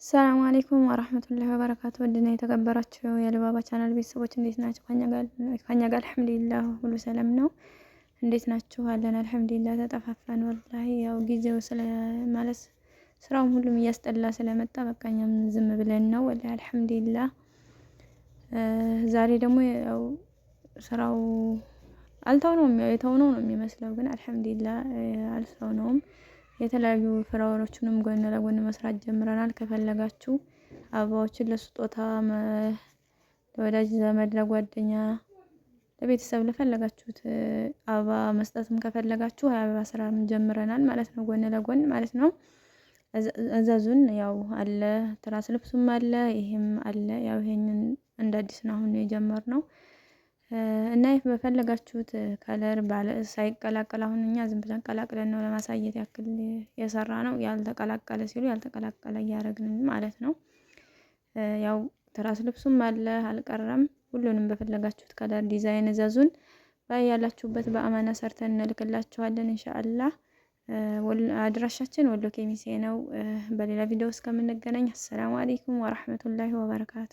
ሰላም አለይኩም ወራህመቱላሂ ወበረካቱ። ወድና የተከበራችሁ የልባባ ቻናል ቤተሰቦች እንዴት ናችሁ? ከኛ ጋር አልሐምዱሊላህ ሁሉ ሰላም ነው። እንዴት ናችሁ? አለን አልሐምዱሊላህ። ተጠፋፋን ወላሂ ያው ጊዜው ስለ ማለት ስራውም ሁሉም እያስጠላ ስለመጣ በቃ እኛም ዝም ብለን ነው ወላሂ አልሐምዱሊላህ። ዛሬ ደግሞ ያው ስራው አልተውነውም የተውነው ነው የሚመስለው፣ ግን አልሐምዱሊላህ አልተውነውም። የተለያዩ ፍራወሮችንም ጎን ለጎን መስራት ጀምረናል። ከፈለጋችሁ አበባዎችን ለስጦታ ለወዳጅ ዘመድ፣ ለጓደኛ፣ ለቤተሰብ ለፈለጋችሁት አበባ መስጠትም ከፈለጋችሁ አበባ ስራም ጀምረናል ማለት ነው፣ ጎን ለጎን ማለት ነው። እዘዙን። ያው አለ ትራስ ልብሱም አለ፣ ይሄም አለ። ያው ይሄንን እንደ አዲስ ነው አሁን የጀመርነው እና ይሄ በፈለጋችሁት ከለር ባለ ሳይቀላቀል አሁን እኛ ዝም ብለን ቀላቅለን ነው ለማሳየት ያክል የሰራ ነው። ያልተቀላቀለ ሲሉ ያልተቀላቀለ እያደረግን ማለት ነው። ያው ትራስ ልብሱም አለ አልቀረም። ሁሉንም በፈለጋችሁት ከለር ዲዛይን እዘዙን። ያላችሁበት በአማና ሰርተን እንልክላችኋለን ኢንሻአላህ። አድራሻችን ወሎ ኬሚሴ ነው። በሌላ ቪዲዮ እስከምንገናኝ አሰላሙ አለይኩም ወራህመቱላሂ ወበረካቱ።